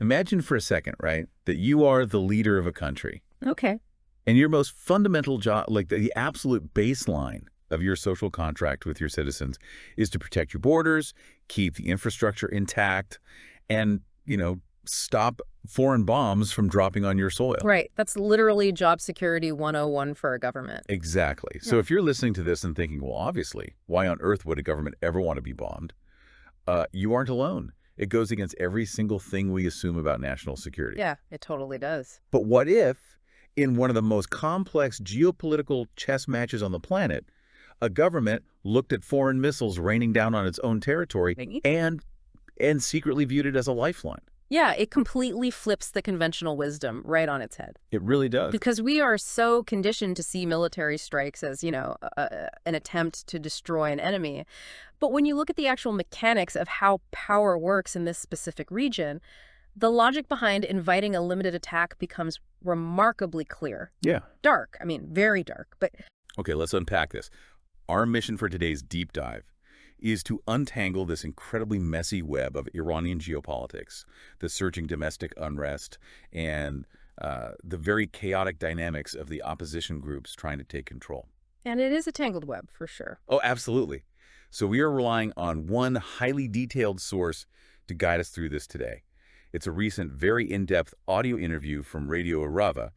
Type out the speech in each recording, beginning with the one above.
Imagine for a second, right, that you are the leader of a country, Okay. and your most fundamental job, like the absolute baseline of your social contract with your citizens, is to protect your borders, keep the infrastructure intact, and, stop foreign bombs from dropping on your soil. Right. That's literally job security 101 for a government. Exactly. Yeah. So if you're listening to this and thinking, well, obviously, why on earth would a government ever want to be bombed? You aren't alone. It goes against every single thing we assume about national security. Yeah, it totally does. But what if, in one of the most complex geopolitical chess matches on the planet, a government looked at foreign missiles raining down on its own territory Maybe. and secretly viewed it as a lifeline? Yeah, it completely flips the conventional wisdom right on its head. It really does. Because we are so conditioned to see military strikes as, an attempt to destroy an enemy. But when you look at the actual mechanics of how power works in this specific region, the logic behind inviting a limited attack becomes remarkably clear. Yeah. Dark. I mean, very dark. But Okay, let's unpack this. Our mission for today's deep dive is to untangle this incredibly messy web of Iranian geopolitics, the surging domestic unrest, and the very chaotic dynamics of the opposition groups trying to take control. and it is a tangled web, for sure. Oh, absolutely. So we are relying on one highly detailed source to guide us through this today. It's a recent, very in-depth audio interview from Radio Irava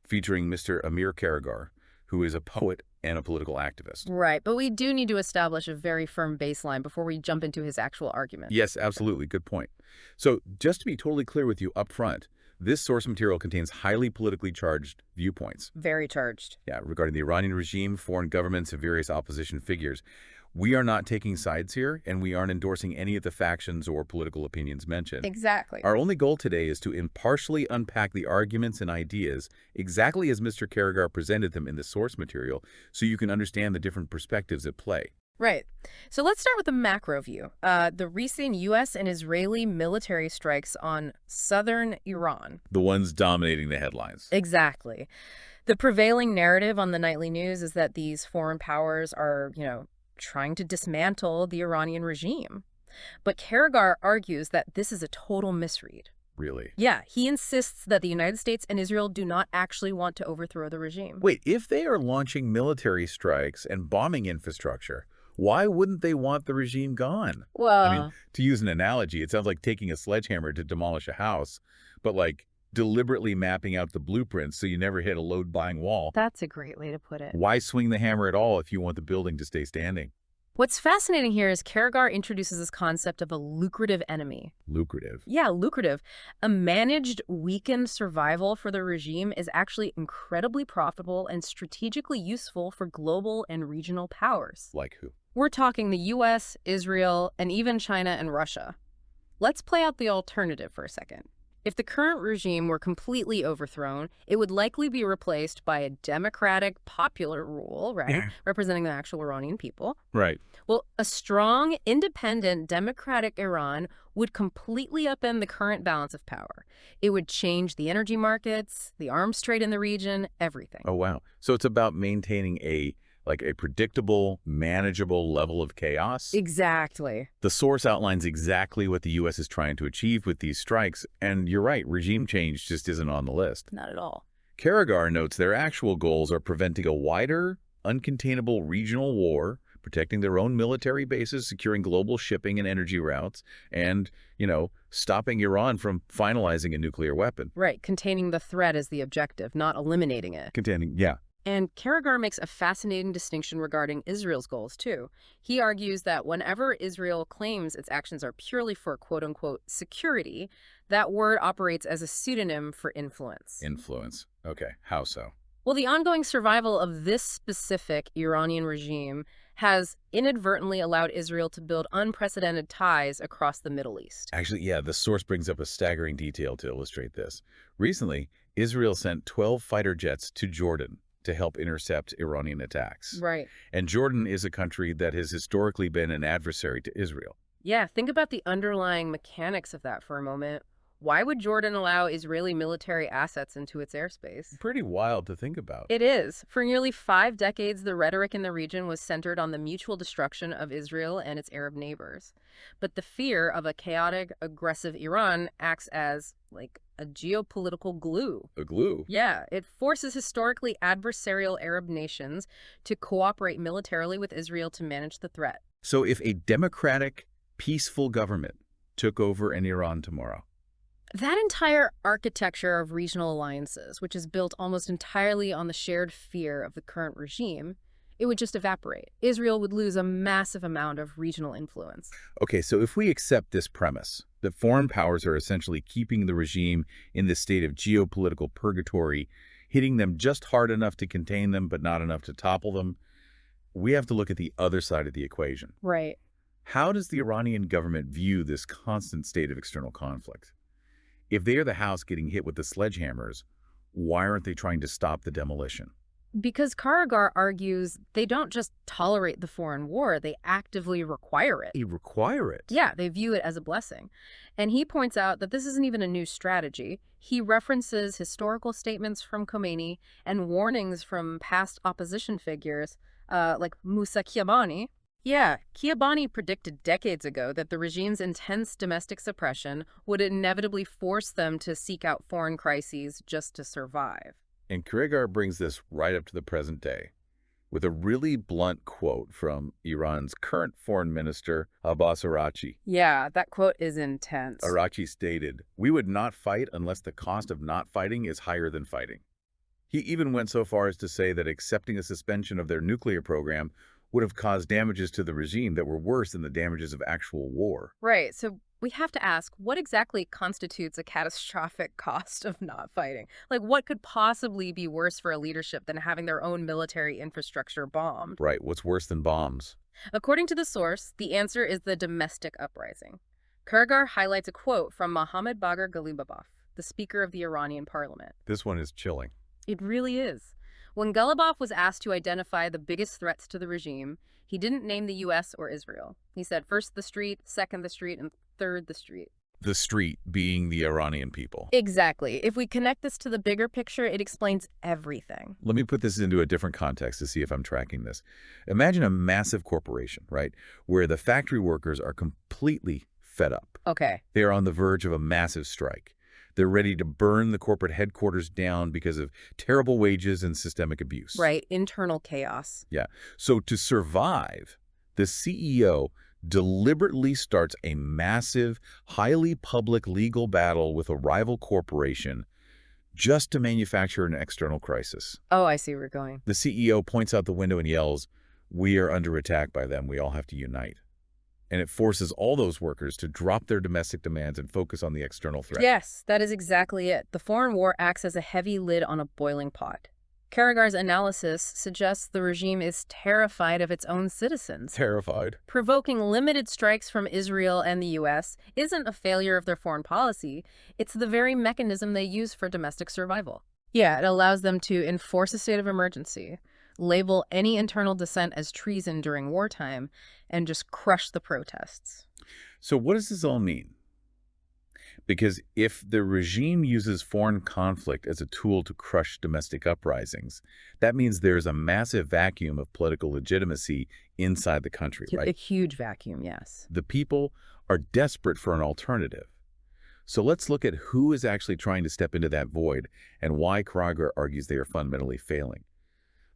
featuring Mr. Amir Karegar, who is a poet and a political activist. Right, but we do need to establish a very firm baseline before we jump into his actual argument. Yes, absolutely. Good point. So just to be totally clear with you up front, this source material contains highly politically charged viewpoints. Very charged. Yeah, regarding the Iranian regime, foreign governments, and various opposition figures. We are not taking sides here, and we aren't endorsing any of the factions or political opinions mentioned. Exactly. Our only goal today is to impartially unpack the arguments and ideas exactly as Mr. Karegar presented them in the source material so you can understand the different perspectives at play. Right. So let's start with the macro view. The recent U.S. and Israeli military strikes on southern Iran. The ones dominating the headlines. Exactly. The prevailing narrative on the nightly news is that these foreign powers are, trying to dismantle the Iranian regime. But Karegar argues that this is a total misread. Really? Yeah, he insists that the United States and Israel do not actually want to overthrow the regime. Wait, if they are launching military strikes and bombing infrastructure, why wouldn't they want the regime gone? Well, I mean, to use an analogy, it sounds like taking a sledgehammer to demolish a house, but like deliberately mapping out the blueprints so you never hit a load-buying wall. that's a great way to put it. Why swing the hammer at all if you want the building to stay standing? What's fascinating here is Karegar introduces this concept of a lucrative enemy. Lucrative. Yeah, lucrative. A managed, weakened survival for the regime is actually incredibly profitable and strategically useful for global and regional powers. Like who? We're talking the US, Israel, and even China and Russia. Let's play out the alternative for a second. If the current regime were completely overthrown, it would likely be replaced by a democratic, popular rule, right, Yeah. representing the actual Iranian people. Right. Well, a strong, independent, democratic Iran would completely upend the current balance of power. It would change the energy markets, the arms trade in the region, everything. Oh, wow. So it's about maintaining a predictable, manageable level of chaos. Exactly. The source outlines exactly what the U.S. is trying to achieve with these strikes, and you're right, regime change just isn't on the list. Not at all. Karegar notes their actual goals are preventing a wider, uncontainable regional war, protecting their own military bases, securing global shipping and energy routes, and, stopping Iran from finalizing a nuclear weapon. Right, containing the threat is the objective, not eliminating it. Yeah. And Karegar makes a fascinating distinction regarding Israel's goals, too. He argues that whenever Israel claims its actions are purely for quote-unquote security, that word operates as a pseudonym for influence. Influence. Okay. How so? Well, the ongoing survival of this specific Iranian regime has inadvertently allowed Israel to build unprecedented ties across the Middle East. Actually, yeah, the source brings up a staggering detail to illustrate this. Recently, Israel sent 12 fighter jets to Jordan to help intercept Iranian attacks. Right. And Jordan is a country that has historically been an adversary to Israel. Yeah, think about the underlying mechanics of that for a moment. Why would Jordan allow Israeli military assets into its airspace? Pretty wild to think about. It is. For nearly 5 decades, the rhetoric in the region was centered on the mutual destruction of Israel and its Arab neighbors. But the fear of a chaotic, aggressive Iran acts as, like, a geopolitical glue. A glue? Yeah, it forces historically adversarial Arab nations to cooperate militarily with Israel to manage the threat. So if a democratic, peaceful government took over in Iran tomorrow, That entire architecture of regional alliances, which is built almost entirely on the shared fear of the current regime, it would just evaporate. Israel would lose a massive amount of regional influence. okay, so if we accept this premise, that foreign powers are essentially keeping the regime in this state of geopolitical purgatory, hitting them just hard enough to contain them, but not enough to topple them, we have to look at the other side of the equation. Right. How does the Iranian government view this constant state of external conflict? If they are the house getting hit with the sledgehammers, why aren't they trying to stop the demolition? Because Karegar argues they don't just tolerate the foreign war, they actively require it. They require it. Yeah, they view it as a blessing. And he points out that this isn't even a new strategy. He references historical statements from Khomeini and warnings from past opposition figures like Musa Kiabani. Yeah, Kiabani predicted decades ago that the regime's intense domestic suppression would inevitably force them to seek out foreign crises just to survive. And Karegar brings this right up to the present day with a really blunt quote from Iran's current foreign minister, Abbas Araghchi. Yeah, that quote is intense. Araghchi stated, "We would not fight unless the cost of not fighting is higher than fighting." He even went so far as to say that accepting a suspension of their nuclear program would have caused damages to the regime that were worse than the damages of actual war. Right, so we have to ask, what exactly constitutes a catastrophic cost of not fighting? Like, what could possibly be worse for a leadership than having their own military infrastructure bombed? Right, what's worse than bombs? According to the source, the answer is the domestic uprising. Karegar highlights a quote from Mohammad Bagher Ghalibabov, the Speaker of the Iranian parliament. This one is chilling. It really is. When Ghalibaf was asked to identify the biggest threats to the regime, he didn't name the U.S. or Israel. He said first the street, second the street, and third the street. The street being the Iranian people. Exactly. If we connect this to the bigger picture, it explains everything. Let me put this into a different context to see if I'm tracking this. Imagine a massive corporation, right, where the factory workers are completely fed up. Okay. They are on the verge of a massive strike. They're ready to burn the corporate headquarters down because of terrible wages and systemic abuse. Right. Internal chaos. Yeah. So to survive, the CEO deliberately starts a massive, highly public legal battle with a rival corporation just to manufacture an external crisis. Oh, I see where you're going. The CEO points out the window and yells, "We are under attack by them. We all have to unite." And it forces all those workers to drop their domestic demands and focus on the external threat. Yes, that is exactly it. The foreign war acts as a heavy lid on a boiling pot. Karegar's analysis suggests the regime is terrified of its own citizens. Terrified. Provoking limited strikes from Israel and the U.S. isn't a failure of their foreign policy. It's the very mechanism they use for domestic survival. Yeah, it allows them to enforce a state of emergency, label any internal dissent as treason during wartime, and just crush the protests. So what does this all mean? Because if the regime uses foreign conflict as a tool to crush domestic uprisings, that means there's a massive vacuum of political legitimacy inside the country, right? A huge vacuum, yes. The people are desperate for an alternative. So let's look at who is actually trying to step into that void and why Karegar argues they are fundamentally failing.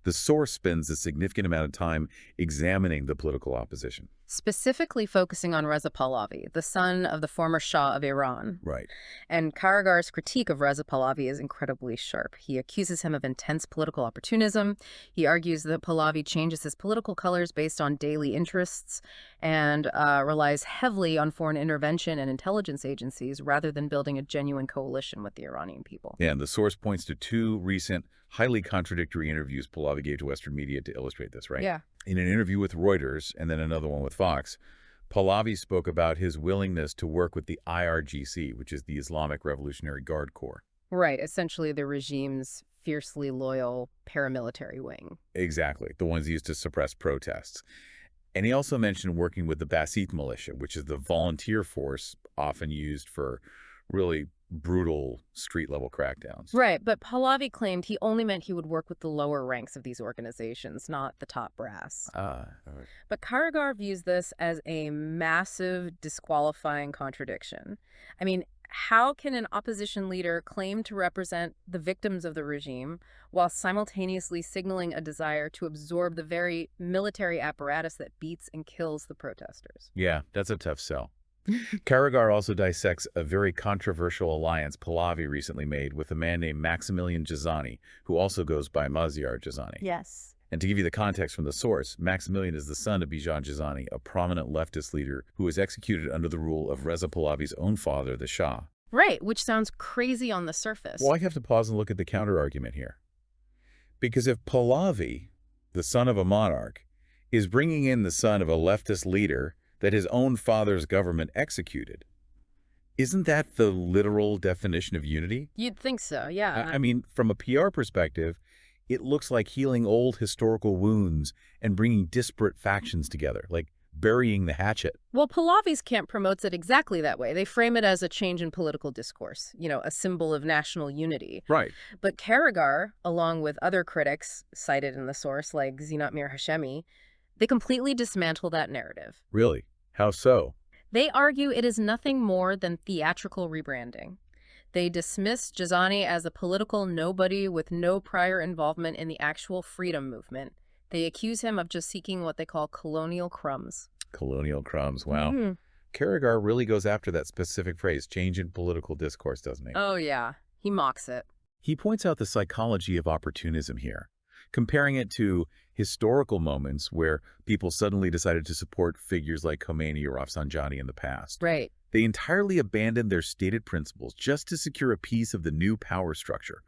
The source spends a significant amount of time examining the political opposition. Specifically focusing on Reza Pahlavi, the son of the former Shah of Iran. Right. And Karegar's critique of Reza Pahlavi is incredibly sharp. He accuses him of intense political opportunism. He argues that Pahlavi changes his political colors based on daily interests and relies heavily on foreign intervention and intelligence agencies rather than building a genuine coalition with the Iranian people. And the source points to two recent, highly contradictory interviews Pahlavi gave to Western media to illustrate this, right? Yeah. In an interview with Reuters and then another one with Fox, Pahlavi spoke about his willingness to work with the IRGC, which is the Islamic Revolutionary Guard Corps. Right, essentially the regime's fiercely loyal paramilitary wing. Exactly, the ones used to suppress protests. And he also mentioned working with the Basit militia, which is the volunteer force often used for really brutal street-level crackdowns. Right, but Pahlavi claimed he only meant he would work with the lower ranks of these organizations, not the top brass. All right. But Karegar views this as a massive disqualifying contradiction. I mean, how can an opposition leader claim to represent the victims of the regime while simultaneously signaling a desire to absorb the very military apparatus that beats and kills the protesters? Yeah, that's a tough sell. Karegar also dissects a very controversial alliance Pahlavi recently made with a man named Maximilian Jazani, who also goes by Maziar Jazani. Yes. And to give you the context from the source, Maximilian is the son of Bijan Jazani, a prominent leftist leader who was executed under the rule of Reza Pahlavi's own father, the Shah. Right, which sounds crazy on the surface. Well, I have to pause and look at the counter-argument here. Because if Pahlavi, the son of a monarch, is bringing in the son of a leftist leader that his own father's government executed, isn't that the literal definition of unity? You'd think so, yeah. I mean, from a PR perspective, it looks like healing old historical wounds and bringing disparate factions together, like burying the hatchet. Well, Pahlavi's camp promotes it exactly that way. They frame it as a change in political discourse, a symbol of national unity. Right. But Karegar, along with other critics cited in the source like Zinat Mir Hashemi, they completely dismantle that narrative. Really? How so? They argue it is nothing more than theatrical rebranding. They dismiss Jazani as a political nobody with no prior involvement in the actual freedom movement. They accuse him of just seeking what they call colonial crumbs. Colonial crumbs, wow. Karegar really goes after that specific phrase, change in political discourse, doesn't he? Oh, yeah. He mocks it. He points out the psychology of opportunism here, comparing it to historical moments where people suddenly decided to support figures like Khomeini or Rafsanjani in the past. Right. They entirely abandoned their stated principles just to secure a piece of the new power structure,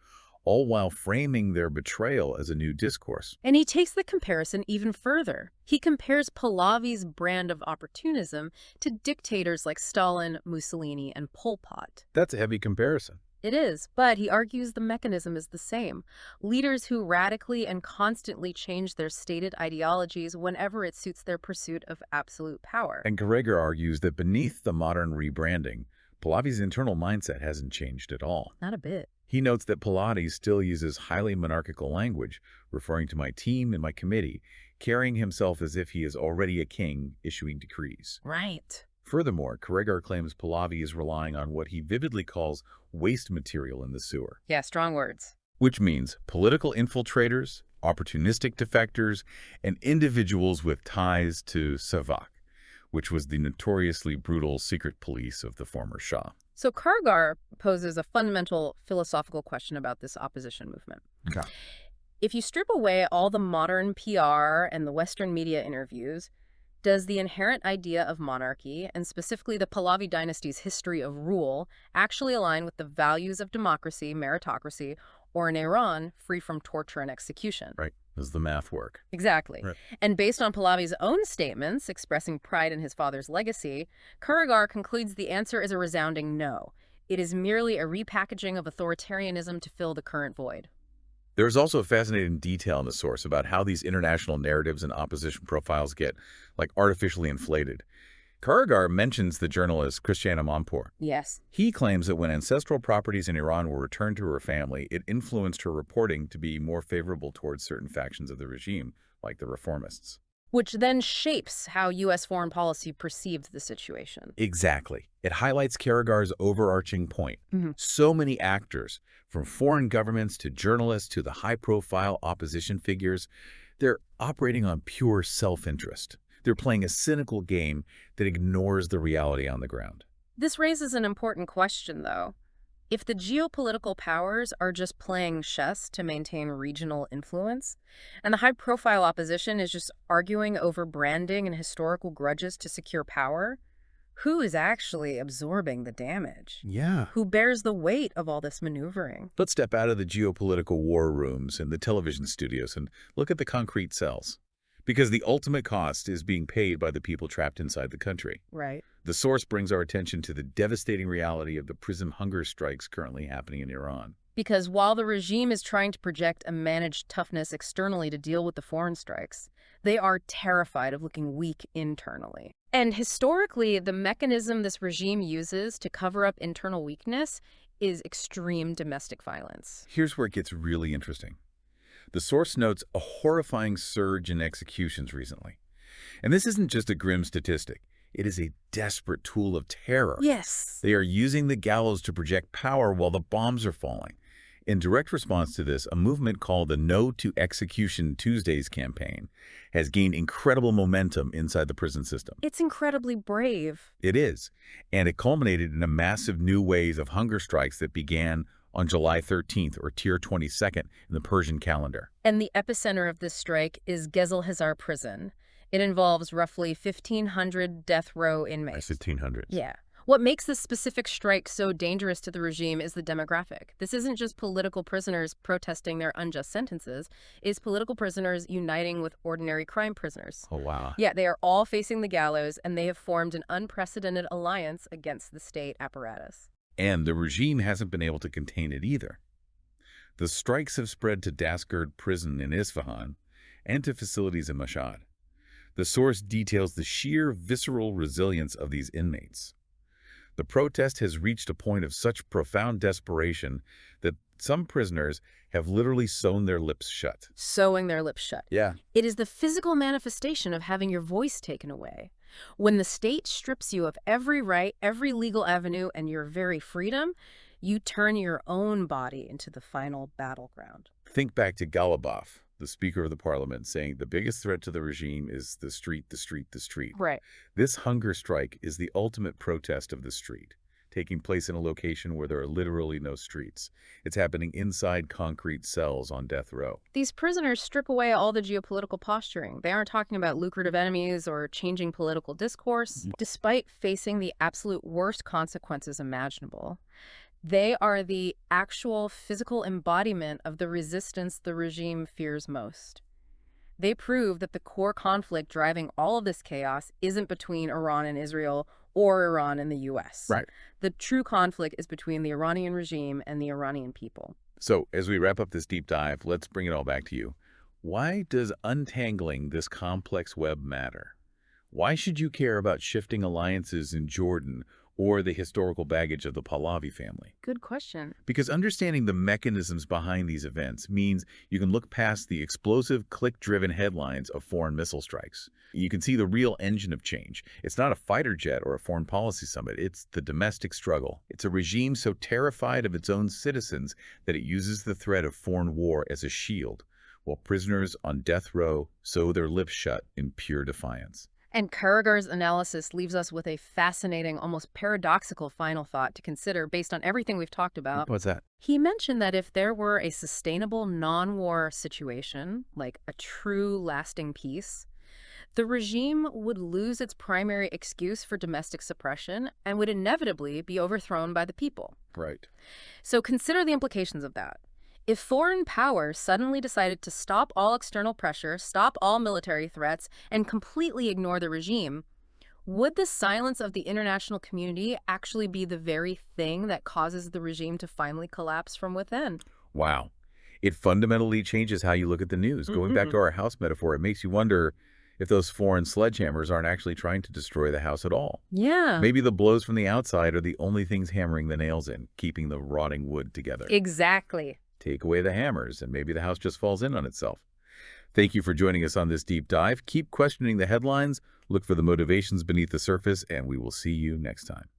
all while framing their betrayal as a new discourse. And he takes the comparison even further. He compares Pahlavi's brand of opportunism to dictators like Stalin, Mussolini, and Pol Pot. That's a heavy comparison. It is, but he argues the mechanism is the same. Leaders who radically and constantly change their stated ideologies whenever it suits their pursuit of absolute power. And Karegar argues that beneath the modern rebranding, Pahlavi's internal mindset hasn't changed at all. Not a bit. He notes that Pahlavi still uses highly monarchical language, referring to my team and my committee, carrying himself as if he is already a king issuing decrees. Right. Furthermore, Karegar claims Pahlavi is relying on what he vividly calls waste material in the sewer. Yeah, strong words. Which means political infiltrators, opportunistic defectors, and individuals with ties to Savak, which was the notoriously brutal secret police of the former Shah. So Karegar poses a fundamental philosophical question about this opposition movement. Okay. If you strip away all the modern PR and the Western media interviews, does the inherent idea of monarchy, and specifically the Pahlavi dynasty's history of rule, actually align with the values of democracy, meritocracy, or an Iran free from torture and execution? Right. Does the math work? Exactly. Right. And based on Pahlavi's own statements expressing pride in his father's legacy, Karegar concludes the answer is a resounding no. It is merely a repackaging of authoritarianism to fill the current void. There's also a fascinating detail in the source about how these international narratives and opposition profiles get, artificially inflated. Karegar mentions the journalist Christiana Amanpour. Yes. He claims that when ancestral properties in Iran were returned to her family, it influenced her reporting to be more favorable towards certain factions of the regime, like the reformists. Which then shapes how U.S. foreign policy perceived the situation. Exactly. It highlights Karegar's overarching point. So many actors, from foreign governments to journalists to the high-profile opposition figures, they're operating on pure self-interest. They're playing a cynical game that ignores the reality on the ground. This raises an important question, though. If the geopolitical powers are just playing chess to maintain regional influence, and the high-profile opposition is just arguing over branding and historical grudges to secure power, who is actually absorbing the damage? Yeah. Who bears the weight of all this maneuvering? Let's step out of the geopolitical war rooms and the television studios and look at the concrete cells. Because the ultimate cost is being paid by the people trapped inside the country. Right. The source brings our attention to the devastating reality of the prison hunger strikes currently happening in Iran. Because while the regime is trying to project a managed toughness externally to deal with the foreign strikes, they are terrified of looking weak internally. And historically, the mechanism this regime uses to cover up internal weakness is extreme domestic violence. Here's where it gets really interesting. The source notes a horrifying surge in executions recently. And this isn't just a grim statistic. It is a desperate tool of terror. Yes. They are using the gallows to project power while the bombs are falling. In direct response to this, a movement called the No to Execution Tuesdays campaign has gained incredible momentum inside the prison system. It's incredibly brave. It is, and it culminated in a massive new wave of hunger strikes that began on July 13th or Tier 22nd in the Persian calendar. And the epicenter of this strike is Gezel-Hazar prison. It involves roughly 1,500 death row inmates. 1,500. Yeah. What makes this specific strike so dangerous to the regime is the demographic. This isn't just political prisoners protesting their unjust sentences. It's political prisoners uniting with ordinary crime prisoners. Oh, wow. Yeah, they are all facing the gallows, and they have formed an unprecedented alliance against the state apparatus. And the regime hasn't been able to contain it either. The strikes have spread to Dastgird prison in Isfahan and to facilities in Mashhad. The source details the sheer visceral resilience of these inmates. The protest has reached a point of such profound desperation that some prisoners have literally sewn their lips shut. Sewing their lips shut. Yeah. It is the physical manifestation of having your voice taken away. When the state strips you of every right, every legal avenue, and your very freedom, you turn your own body into the final battleground. Think back to Galibaf, the Speaker of the Parliament, saying the biggest threat to the regime is the street, the street, the street. Right. This hunger strike is the ultimate protest of the street, taking place in a location where there are literally no streets. It's happening inside concrete cells on death row. These prisoners strip away all the geopolitical posturing. They aren't talking about lucrative enemies or changing political discourse. Despite facing the absolute worst consequences imaginable, they are the actual physical embodiment of the resistance the regime fears most. They prove that the core conflict driving all of this chaos isn't between Iran and Israel or Iran and the U.S. Right. The true conflict is between the Iranian regime and the Iranian people. So, as we wrap up this deep dive, let's bring it all back to you. Why does untangling this complex web matter? Why should you care about shifting alliances in Jordan or the historical baggage of the Pahlavi family? Good question. Because understanding the mechanisms behind these events means you can look past the explosive, click-driven headlines of foreign missile strikes. You can see the real engine of change. It's not a fighter jet or a foreign policy summit. It's the domestic struggle. It's a regime so terrified of its own citizens that it uses the threat of foreign war as a shield, while prisoners on death row sew their lips shut in pure defiance. And Karegar's analysis leaves us with a fascinating, almost paradoxical final thought to consider based on everything we've talked about. What's that? He mentioned that if there were a sustainable non-war situation, like a true lasting peace, the regime would lose its primary excuse for domestic suppression and would inevitably be overthrown by the people. Right. So consider the implications of that. If foreign powers suddenly decided to stop all external pressure, stop all military threats, and completely ignore the regime, would the silence of the international community actually be the very thing that causes the regime to finally collapse from within? Wow. It fundamentally changes how you look at the news. Going back to our house metaphor, it makes you wonder if those foreign sledgehammers aren't actually trying to destroy the house at all. Yeah. Maybe the blows from the outside are the only things hammering the nails in, keeping the rotting wood together. Exactly. Take away the hammers, and maybe the house just falls in on itself. Thank you for joining us on this deep dive. Keep questioning the headlines, look for the motivations beneath the surface, and we will see you next time.